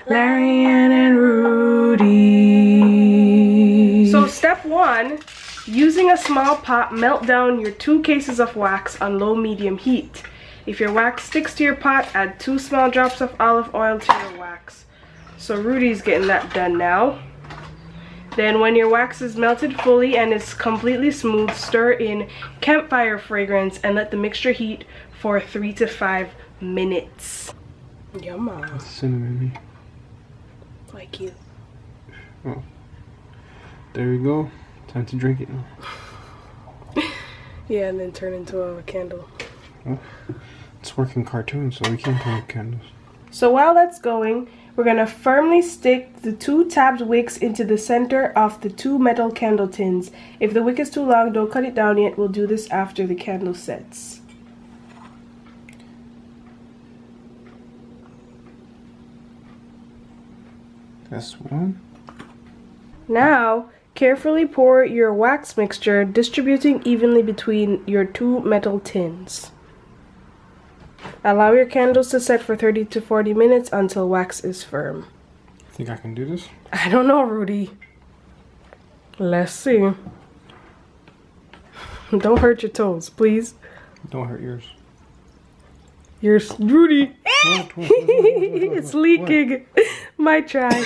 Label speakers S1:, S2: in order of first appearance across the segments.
S1: Larianne and Roody. So step 1, using a small pot, melt down your 2 cases of wax on low-medium heat. If your wax sticks to your pot, add 2 small drops of olive oil to your wax. So Roody's getting that done now. Then when your wax is melted fully and is completely smooth, stir in campfire fragrance and let the mixture heat for 3 to 5 minutes. Yum.
S2: That's cinnamon.
S1: Like you.
S2: Oh. There we go. Time to drink it now.
S1: Yeah, and then turn into a candle.
S2: Oh. It's working cartoons, so we can't turn up candles.
S1: So while that's going, we're going to firmly stick the 2 tabbed wicks into the center of the 2 metal candle tins. If the wick is too long, don't cut it down yet. We'll do this after the candle sets.
S2: That's one.
S1: Now, carefully pour your wax mixture, distributing evenly between your 2 metal tins. Allow your candles to set for 30 to 40 minutes until wax is firm.
S2: Think I can do this?
S1: I don't know, Rudy. Let's see. Don't hurt your toes, please.
S2: Don't hurt yours.
S1: Yours, Rudy. It's leaking. Might try.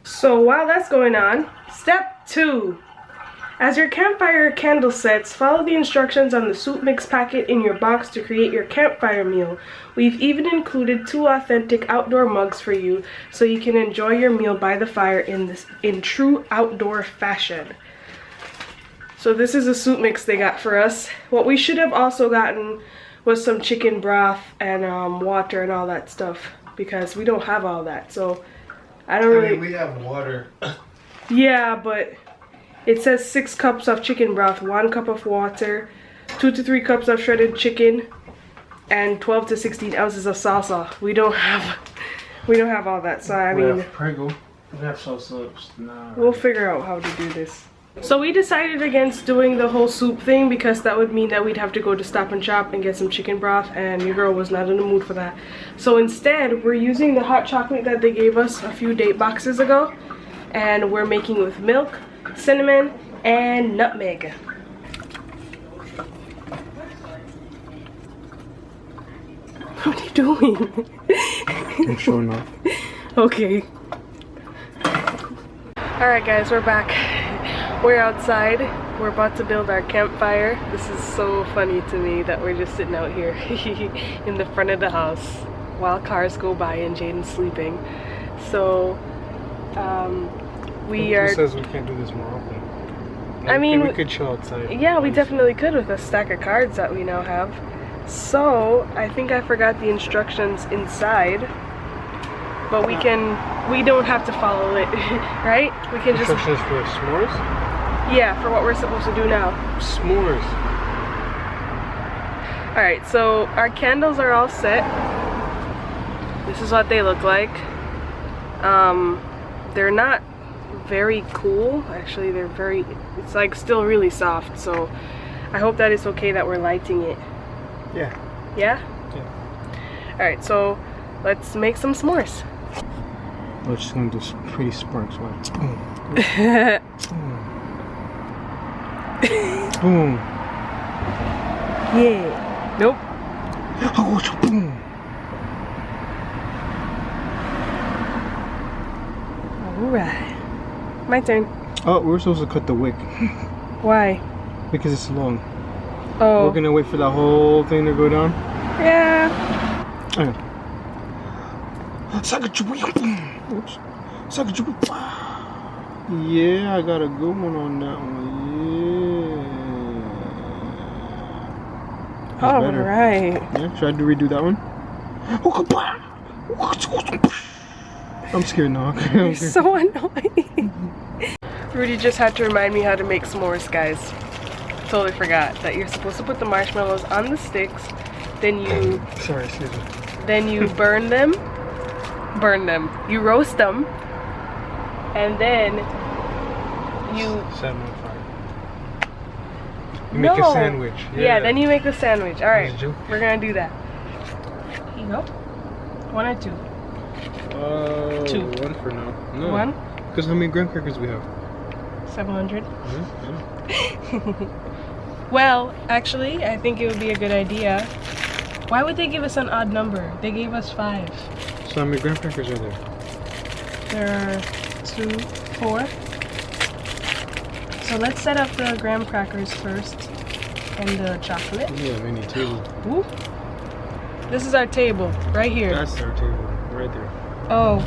S1: So while that's going on, step 2. As your campfire candle sets, follow the instructions on the soup mix packet in your box to create your campfire meal. We've even included 2 authentic outdoor mugs for you so you can enjoy your meal by the fire in true outdoor fashion. So this is a soup mix they got for us. What we should have also gotten was some chicken broth and water and all that stuff, because we don't have all that. So I mean,
S2: we have water.
S1: Yeah, but it says 6 cups of chicken broth, 1 cup of water, 2 to 3 cups of shredded chicken, and 12 to 16 ounces of salsa. We don't have all that. So I mean,
S2: we have Prego.
S3: We have salsa. Nah,
S1: we'll figure out how to do this. So we decided against doing the whole soup thing because that would mean that we'd have to go to Stop and Shop and get some chicken broth, and your girl was not in the mood for that. So instead, we're using the hot chocolate that they gave us a few date boxes ago, and we're making with milk, cinnamon, and nutmeg. What are you doing?
S2: I'm showing off.
S1: Okay. Alright guys, we're back. We're outside. We're about to build our campfire. This is so funny to me that we're just sitting out here in the front of the house while cars go by and Jaden's sleeping. So, we are...
S2: Who says we can't do this more often?
S1: I mean,
S2: we could chill outside.
S1: Yeah, we definitely could with a stack of cards that we now have. So, I think I forgot the instructions inside. But we don't have to follow it, right? We can just...
S2: Instructions for s'mores?
S1: Yeah, for what we're supposed to do now.
S2: S'mores.
S1: Alright, so our candles are all set. This is what they look like. They're not very cool. Actually, they're very... It's like still really soft, so I hope that it's okay that we're lighting it.
S2: Yeah.
S1: Yeah?
S2: Yeah.
S1: Alright, so let's make some s'mores.
S2: We're just gonna do some pretty sparks. Like boom. Boom.
S1: Yeah. Nope.
S2: Oh, boom.
S1: Alright. My turn.
S2: Oh, we're supposed to cut the wick.
S1: Why?
S2: Because it's long.
S1: Oh.
S2: We're gonna wait for the whole thing to go down.
S1: Yeah.
S2: Okay. Oops. Yeah, I got a good one on that one. Yeah. That's better.
S1: Alright.
S2: Yeah, should I redo that one? I'm scared now.
S1: You're so annoying. Rudy just had to remind me how to make s'mores, guys. Totally forgot that you're supposed to put the marshmallows on the sticks, then you
S2: Sorry, excuse me.
S1: then you burn them, burn them. You roast them, and then you
S2: Set them on fire. You
S1: no.
S2: make a sandwich.
S1: Yeah, then you make the sandwich. All right,
S2: Just joking.
S1: we're gonna do that. Here you go. 1 or 2? Two.
S2: 1 for now. No.
S1: 1.
S2: Because how many graham crackers do we have?
S1: 700.
S2: Mm-hmm.
S1: Well, actually, I think it would be a good idea. Why would they give us an odd number? They gave us 5.
S2: So how many graham crackers are there?
S1: There are 2, 4. So let's set up the graham crackers first and the chocolate.
S2: Yeah, mini table.
S1: Ooh. This is our table, right here.
S2: That's our table, right there.
S1: Oh.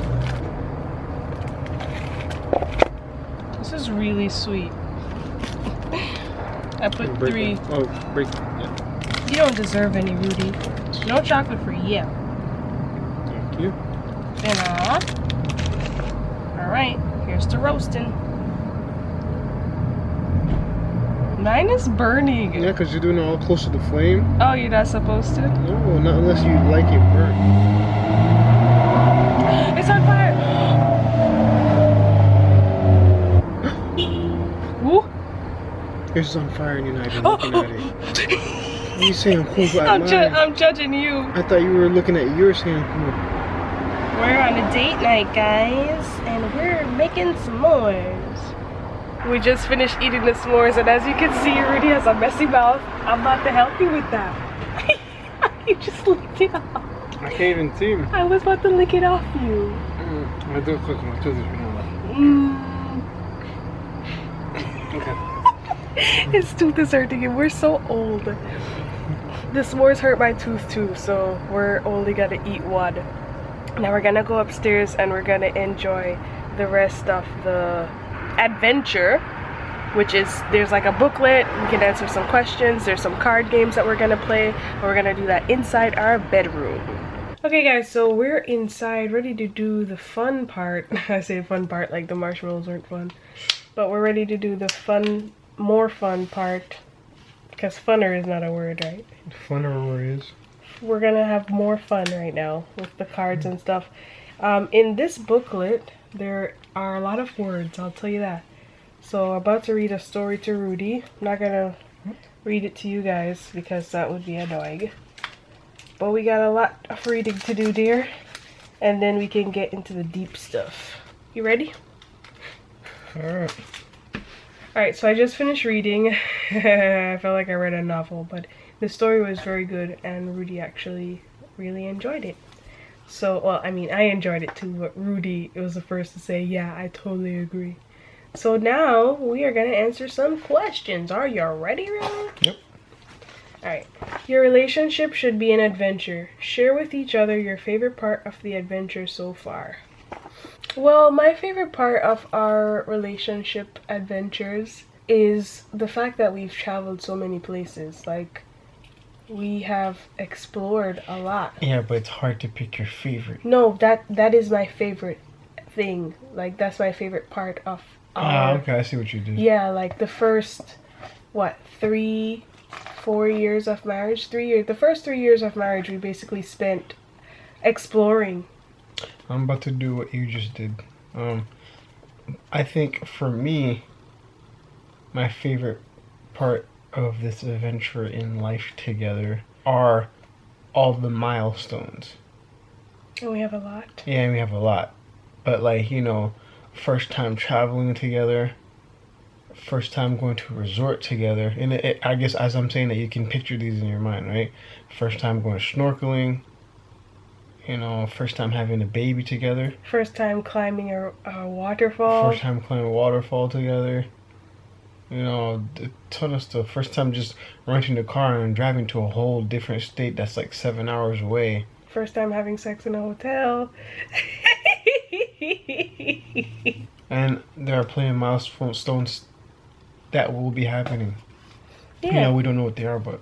S1: This is really sweet. I put 3.
S2: Them. Oh, break them. Yeah.
S1: You don't deserve any, Rudy. No chocolate for you.
S2: Thank you.
S1: Alright, here's the roasting. Mine is burning.
S2: Yeah, because you're doing it all close to the flame.
S1: Oh, you're not supposed to?
S2: No, not unless you like it burnt.
S1: It's on fire! Ooh.
S2: Yours is on fire and you're not even looking at it. What are you saying? Hold on,
S1: I'm judging you.
S2: I thought you were looking at yours saying,
S1: We're on a date night, guys, and we're making s'mores. We just finished eating the s'mores, and as you can see, Rudy has a messy mouth. I'm about to help you with that. You just licked it off.
S2: I can't even see him.
S1: I was about to lick it off you.
S2: I'll do it quick with my toothbrush right now. Okay.
S1: His tooth is hurting, and we're so old. The s'mores hurt my tooth too, so we're only gonna eat 1. Now we're gonna go upstairs and we're gonna enjoy the rest of the adventure, which is there's like a booklet, we can answer some questions, there's some card games that we're gonna play, and we're gonna do that inside our bedroom. Okay guys, so we're inside ready to do the fun part. I say fun part like the marshmallows weren't fun, but we're ready to do the more fun part, because funner is not a word, right?
S2: Funner is.
S1: We're gonna have more fun right now with the cards and stuff. In this booklet there are a lot of words, I'll tell you that. So I'm about to read a story to Rudy. I'm not gonna read it to you guys because that would be annoying, but we got a lot of reading to do, dear, and then we can get into the deep stuff. You ready? Alright, so I just finished reading. I felt like I read a novel, but the story was very good and Rudy actually really enjoyed it. So, well, I mean, I enjoyed it too, but Rudy was the first to say, yeah, I totally agree. So now we are going to answer some questions. Are you ready, Rudy?
S2: Yep.
S1: Alright. Your relationship should be an adventure. Share with each other your favorite part of the adventure so far. Well, my favorite part of our relationship adventures is the fact that we've traveled so many places. Like, we have explored a lot.
S2: Yeah, but it's hard to pick your favorite.
S1: No, that is my favorite thing. Like, that's my favorite part of our...
S2: okay, I see what you did.
S1: Yeah, like the first, what, 3-4 years of marriage? 3 years. The first 3 years of marriage, we basically spent exploring.
S2: I'm about to do what you just did. I think for me, my favorite part of this adventure in life together are all the milestones.
S1: And we have a lot.
S2: Yeah, we have a lot. But like, you know, first time traveling together, first time going to a resort together. And I guess as I'm saying that, you can picture these in your mind, right? First time going snorkeling. You know, first time having a baby together.
S1: First time climbing a waterfall.
S2: First time climbing a waterfall together. You know, a ton of stuff. First time just renting a car and driving to a whole different state that's like 7 hours away.
S1: First time having sex in a hotel.
S2: And there are plenty of milestones that will be happening.
S1: Yeah.
S2: You know, we don't know what they are, but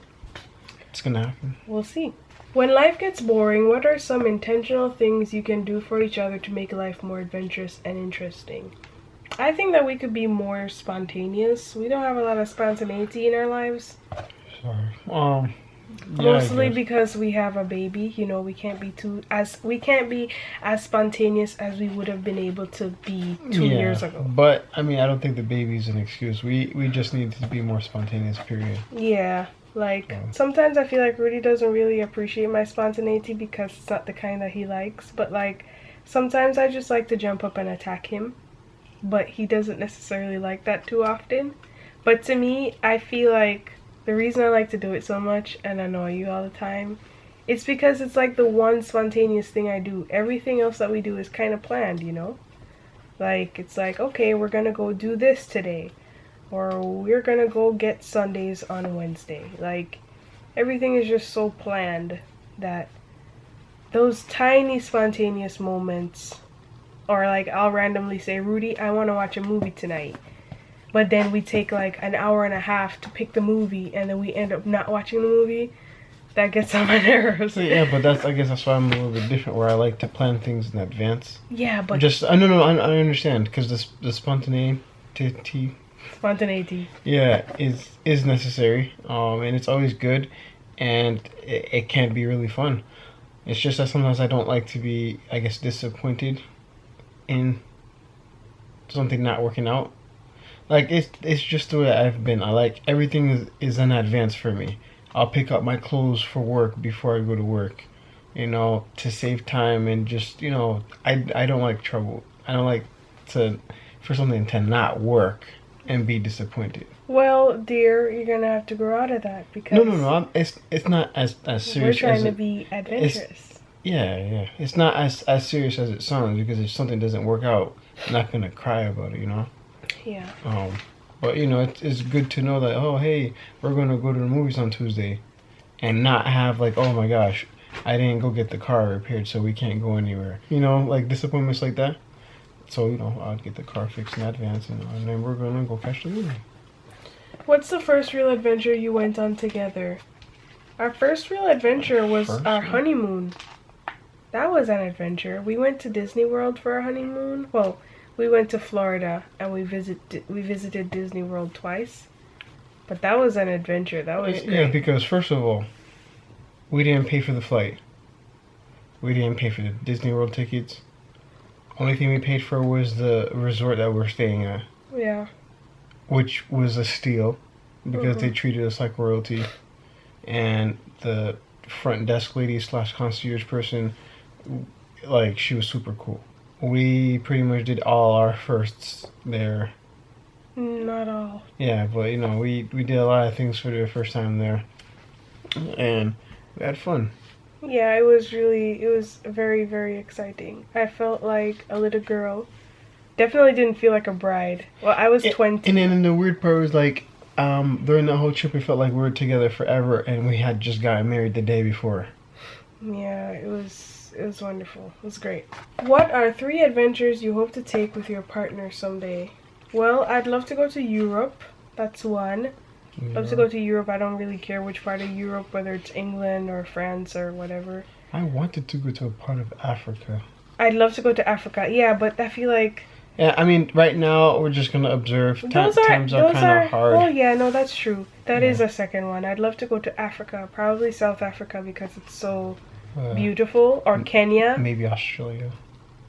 S2: it's gonna happen.
S1: We'll see. When life gets boring, what are some intentional things you can do for each other to make life more adventurous and interesting? I think that we could be more spontaneous. We don't have a lot of spontaneity in our lives.
S2: Sorry.
S1: Mostly
S2: I guess.
S1: because we have a baby, you know, we can't be as spontaneous as we would have been able to be 2 years ago.
S2: But I mean, I don't think the baby's an excuse. We just need to be more spontaneous. Period.
S1: Yeah, like
S2: Yeah.
S1: sometimes I feel like Rudy doesn't really appreciate my spontaneity because it's not the kind that he likes. But like sometimes I just like to jump up and attack him, but he doesn't necessarily like that too often. But to me, I feel like the reason I like to do it so much and annoy you all the time, it's because it's like the one spontaneous thing I do. Everything else that we do is kind of planned, you know? Like, it's like, okay, we're gonna go do this today. Or we're gonna go get Sundays on Wednesday. Like, everything is just so planned that those tiny spontaneous moments, or like I'll randomly say, Rudy, I want to watch a movie tonight. But then we take like an hour and a half to pick the movie, and then we end up not watching the movie. That gets on my nerves.
S2: So, yeah, but I guess that's why I'm a little bit different, where I like to plan things in advance.
S1: Yeah, but
S2: Just no, I understand, because the spontaneity,
S1: spontaneity.
S2: yeah, is necessary. And it's always good, and it can be really fun. It's just that sometimes I don't like to be, I guess, disappointed in something not working out. Like, it's just the way I've been. I like everything is in advance for me. I'll pick up my clothes for work before I go to work, you know, to save time, and just, you know, I don't like trouble. I don't like for something to not work and be disappointed.
S1: Well, dear, you're gonna have to grow out of that because
S2: No. It's not as serious.
S1: we're trying
S2: as
S1: to
S2: it,
S1: be adventurous.
S2: yeah. It's not as serious as it sounds, because if something doesn't work out, I'm not gonna cry about it, you know.
S1: Yeah.
S2: But you know, it's good to know that, oh hey, we're gonna go to the movies on Tuesday, and not have like, oh my gosh, I didn't go get the car repaired, so we can't go anywhere. You know, like disappointments like that. So you know, I'll get the car fixed in advance, and then we're gonna go catch the movie.
S1: What's the first real adventure you went on together? Our first real adventure was our honeymoon. That was an adventure. We went to Disney World for our honeymoon. Well, we went to Florida and we visited Disney World twice. But that was an adventure. That was great.
S2: Yeah, because first of all, we didn't pay for the flight. We didn't pay for the Disney World tickets. Only thing we paid for was the resort that we're staying at,
S1: Yeah.
S2: which was a steal because they treated us like royalty. And the front desk lady / concierge person, like, she was super cool. We pretty much did all our firsts there.
S1: Not all.
S2: Yeah, but you know, we did a lot of things for the first time there, and we had fun.
S1: Yeah, it was very, very exciting. I felt like a little girl. Definitely didn't feel like a bride. Well, I was 20.
S2: And then the weird part was like, during the whole trip, it felt like we were together forever, and we had just gotten married the day before.
S1: Yeah, it was wonderful. It was great. What are 3 adventures you hope to take with your partner someday? Well, I'd love to go to Europe. That's one. Love to go to Europe. I don't really care which part of Europe, whether it's England or France or whatever.
S2: I wanted to go to a part of Africa.
S1: I'd love to go to Africa. Yeah, but I feel like
S2: Yeah, I mean, right now we're just gonna observe. Times are kind of hard.
S1: Oh yeah, no, that's true. That is a second one. I'd love to go to Africa, probably South Africa because it's so beautiful, or Kenya.
S2: Maybe Australia,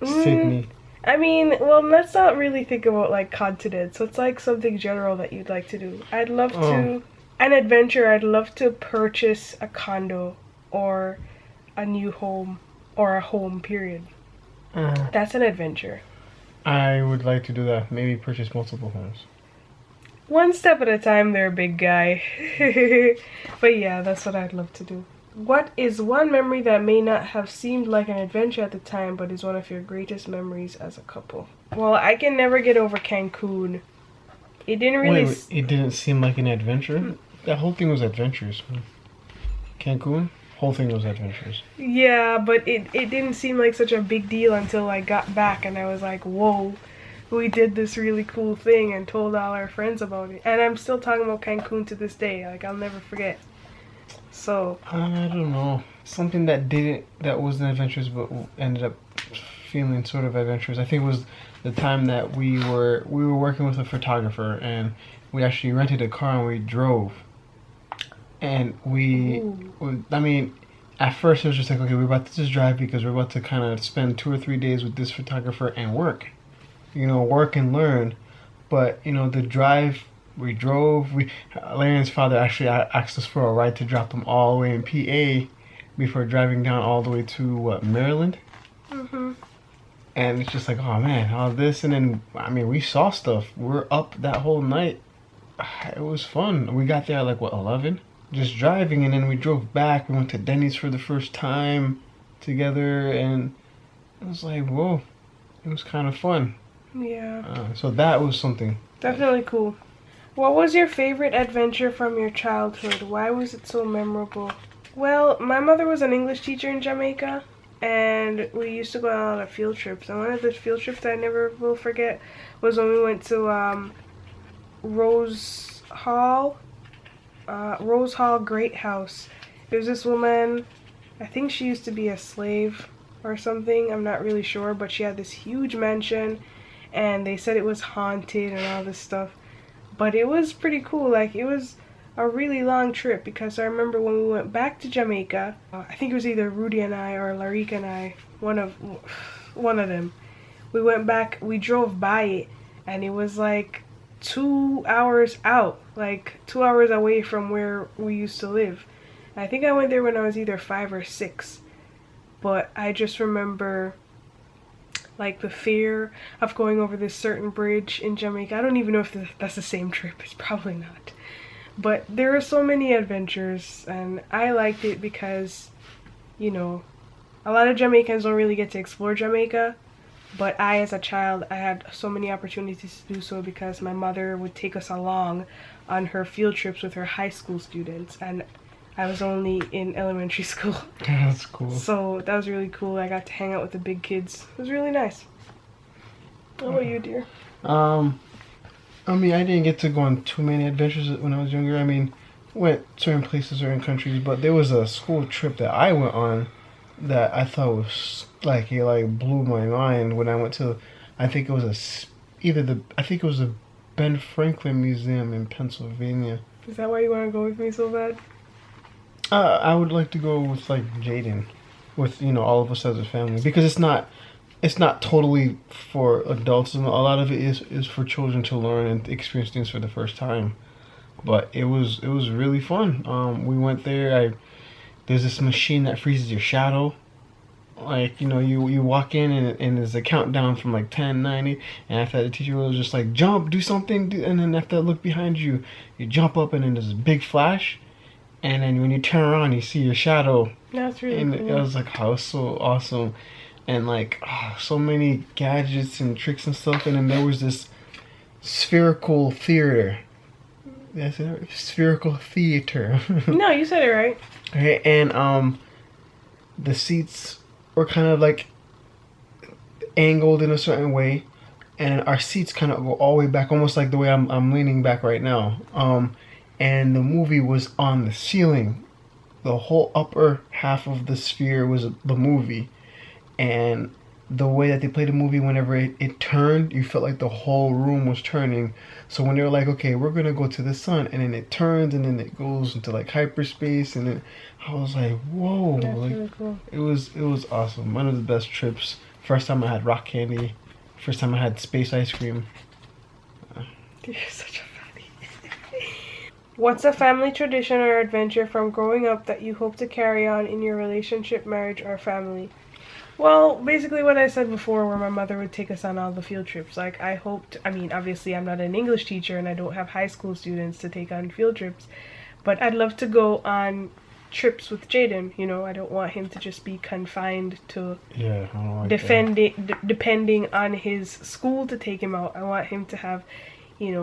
S2: Sydney.
S1: I mean, well, let's not really think about like continents. So it's like something general that you'd like to do. I'd love to an adventure. I'd love to purchase a condo or a new home or a home. Period. That's an adventure.
S2: I would like to do that. Maybe purchase multiple homes.
S1: One step at a time there, big guy. But yeah, that's what I'd love to do. What is one memory that may not have seemed like an adventure at the time, but is one of your greatest memories as a couple? Well, I can never get over Cancun. It didn't really...
S2: Wait, it didn't seem like an adventure? That whole thing was adventurous. Cancun? Whole thing was adventurous.
S1: Yeah, but it didn't seem like such a big deal until I got back and I was like, whoa, we did this really cool thing and told all our friends about it. And I'm still talking about Cancun to this day. Like, I'll never forget. So...
S2: I don't know. Something that wasn't adventurous but ended up feeling sort of adventurous. I think it was the time that we were working with a photographer and we actually rented a car and we drove. and
S1: Ooh.
S2: I mean, at first it was just like, okay, we're about to just drive because we're about to kind of spend 2 or 3 days with this photographer and work, work and learn. But the drive, we drove. Larianne's father actually asked us for a ride to drop them all the way in PA before driving down all the way to Maryland.
S1: Mhm.
S2: And it's just like, oh man, all this, and then I mean, we saw stuff. We're up that whole night. It was fun. We got there at like what 11, just driving, and then we drove back. We went to Denny's for the first time together, and it was like, whoa, it was kind of fun.
S1: Yeah.
S2: So that was something.
S1: Definitely cool. What was your favorite adventure from your childhood? Why was it so memorable? Well, my mother was an English teacher in Jamaica, and we used to go on a lot of field trips. And one of the field trips I never will forget was when we went to Rose Hall Great House. It was this woman, I think she used to be a slave or something, I'm not really sure, but she had this huge mansion, and they said it was haunted and all this stuff. But it was pretty cool. Like, it was a really long trip, because I remember when we went back to Jamaica, I think it was either Roody and I or Larianne and I, one of them. We went back, we drove by it, and it was like 2 hours out, like 2 hours away from where we used to live. I think I went there when I was either 5 or 6, but I just remember like the fear of going over this certain bridge in Jamaica. I don't even know if that's the same trip. It's probably not. But there are so many adventures, and I liked it because, a lot of Jamaicans don't really get to explore Jamaica. But I, as a child, I had so many opportunities to do so because my mother would take us along on her field trips with her high school students, and I was only in elementary school.
S2: That's cool.
S1: So that was really cool. I got to hang out with the big kids. It was really nice. How about you, dear?
S2: I mean, I didn't get to go on too many adventures when I was younger. I mean, went certain places, certain countries, but there was a school trip that I went on that I thought was like, it like blew my mind when I went to, I think it was the Ben Franklin Museum in Pennsylvania.
S1: Is that why you want to go with me so bad?
S2: I would like to go with like Jaden, with all of us as a family, because it's not totally for adults. And a lot of it is for children to learn and experience things for the first time. But it was really fun. We went there. There's this machine that freezes your shadow. Like, you walk in, and there's a countdown from like 10, 90, and after that the teacher was just like, jump, do something, and then after that, look behind you, you jump up, and then there's a big flash, and then when you turn around, you see your shadow.
S1: That's really
S2: and
S1: cool.
S2: I was like, oh, it's so awesome. And like, so many gadgets and tricks and stuff. And then there was this spherical theater. That's it, spherical theater.
S1: No, you said it right.
S2: Okay, and the seats were kind of like angled in a certain way, and our seats kind of go all the way back, almost like the way I'm leaning back right now. And the movie was on the ceiling. The whole upper half of the sphere was the movie. And the way that they played the movie, whenever it turned, you felt like the whole room was turning. So when they were like, okay, we're going to go to the sun, and then it turns, and then it goes into like hyperspace, and then I was like, whoa.
S1: That's
S2: like,
S1: really cool.
S2: It was awesome. One of the best trips. First time I had rock candy. First time I had space ice cream.
S1: You're such a fatty. What's a family tradition or adventure from growing up that you hope to carry on in your relationship, marriage, or family? Well, basically what I said before, where my mother would take us on all the field trips. Like, obviously I'm not an English teacher and I don't have high school students to take on field trips, but I'd love to go on trips with Jaden. I don't want him to just be confined to depending on his school to take him out. I want him to have,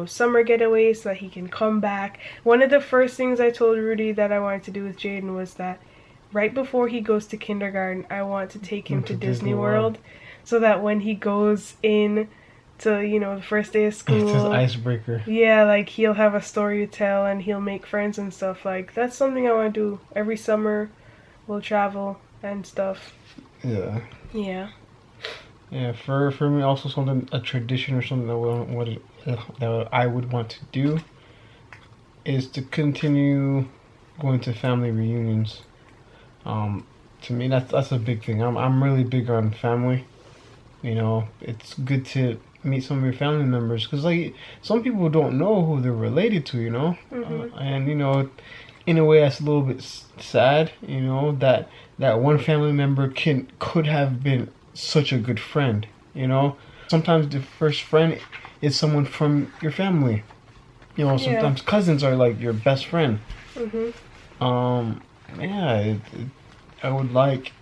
S1: summer getaways so that he can come back. One of the first things I told Rudy that I wanted to do with Jaden was that right before he goes to kindergarten, I want to take him to Disney World, so that when he goes in to, the first day of school,
S2: it's his icebreaker.
S1: Yeah, like, he'll have a story to tell and he'll make friends and stuff. Like, that's something I want to do. Every summer we'll travel and stuff.
S2: Yeah.
S1: Yeah.
S2: Yeah, for me also a tradition or something that I would want to do is to continue going to family reunions. To me, that's a big thing. I'm really big on family. You know, it's good to meet some of your family members because like some people don't know who they're related to. You know, and you know, in a way that's a little bit sad. You know that one family member could have been such a good friend. You know, sometimes the first friend is someone from your family. You know, sometimes cousins are like your best friend. Yeah, I would like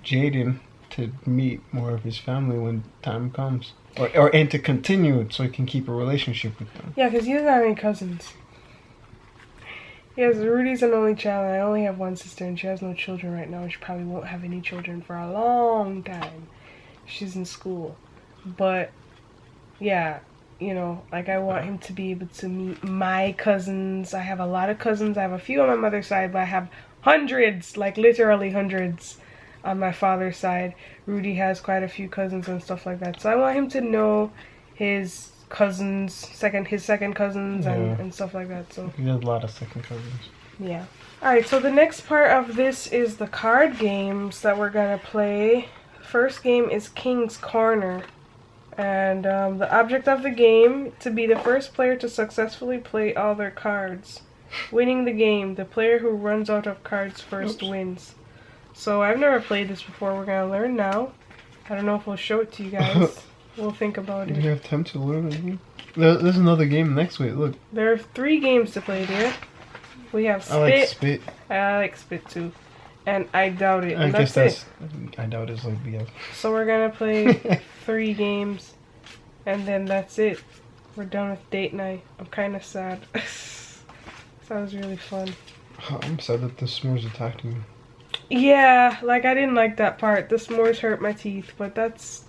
S2: Jaden to meet more of his family when time comes, and to continue it so he can keep a relationship with them.
S1: Yeah, because he doesn't have any cousins. Yes, Rudy's an only child, and I only have one sister, and she has no children right now. She probably won't have any children for a long time. She's in school. But, yeah, you know, like I want him to be able to meet my cousins. I have a lot of cousins. I have a few on my mother's side, but I have hundreds, like literally hundreds on my father's side. Rudy has quite a few cousins and stuff like that. So I want him to know his cousins, his second cousins and stuff like that. So
S2: he has a lot of second cousins.
S1: Yeah. Alright, so the next part of this is the card games that we're gonna play. First game is King's Corner. And the object of the game, to be the first player to successfully play all their cards. Winning the game, the player who runs out of cards first wins. So I've never played this before, we're gonna learn now. I don't know if we'll show it to you guys. We'll think about it.
S2: You have time to learn. There's another game next week, look.
S1: There are 3 games to play, dear. We have Spit.
S2: I like Spit.
S1: I like Spit too. And I Doubt It.
S2: I guess that's I Doubt It's like BS.
S1: So we're gonna play 3 games. And then that's it. We're done with date night. I'm kind of sad. Sounds really fun.
S2: I'm sad that the s'mores attacked me.
S1: Yeah, like I didn't like that part. The s'mores hurt my teeth, but that's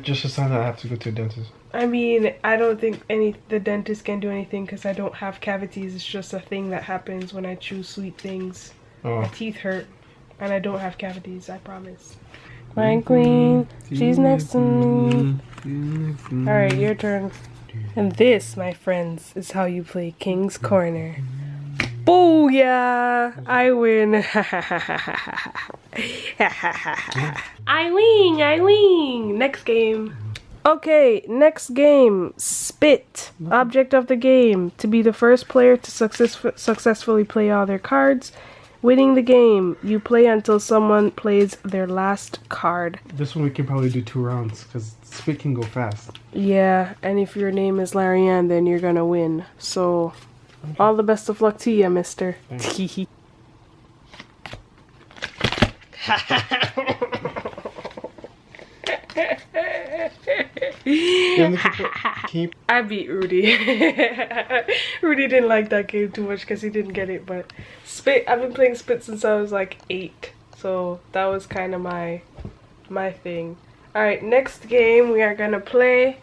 S2: just a sign that I have to go to a dentist.
S1: I mean, I don't think the dentist can do anything because I don't have cavities. It's just a thing that happens when I chew sweet things. My teeth hurt, and I don't have cavities, I promise. My queen, she's next to me. Alright, your turn. And this, my friends, is how you play King's Corner. Booyah! I win. I win. Next game. Okay, next game. Spit. Object of the game. To be the first player to successfully play all their cards. Winning the game. You play until someone plays their last card.
S3: This one we can probably do 2 rounds because Spit can go fast.
S1: Yeah, and if your name is Larianne, then you're gonna win. So, all the best of luck to you, mister. I beat Rudy. Rudy didn't like that game too much because he didn't get it, but Spit, I've been playing Spit since I was like 8, so that was kind of my thing. Alright, next game we are gonna play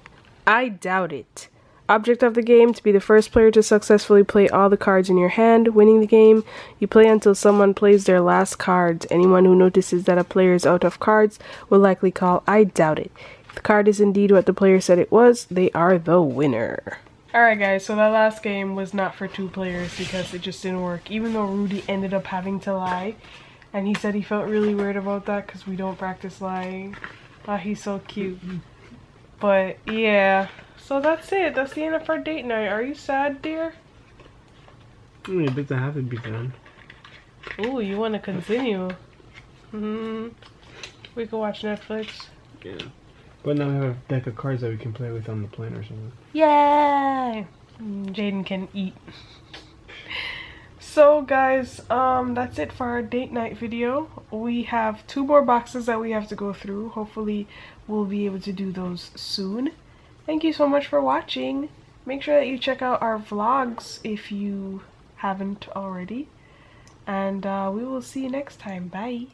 S1: I Doubt It. Object of the game, to be the first player to successfully play all the cards in your hand. Winning the game, you play until someone plays their last cards. Anyone who notices that a player is out of cards will likely call I Doubt It. If the card is indeed what the player said it was, they are the winner. Alright guys, so that last game was not for 2 players because it just didn't work. Even though Rudy ended up having to lie. And he said he felt really weird about that because we don't practice lying. He's so cute. But yeah, so that's it. That's the end of our date night. Are you sad, dear?
S3: A bit to have it be done.
S1: Ooh, you want to continue? We can watch Netflix.
S3: Yeah. But now we have a deck of cards that we can play with on the plane or something.
S1: Yay! Jaden can eat. So guys, that's it for our date night video. We have 2 more boxes that we have to go through. Hopefully we'll be able to do those soon. Thank you so much for watching. Make sure that you check out our vlogs if you haven't already. And we will see you next time. Bye!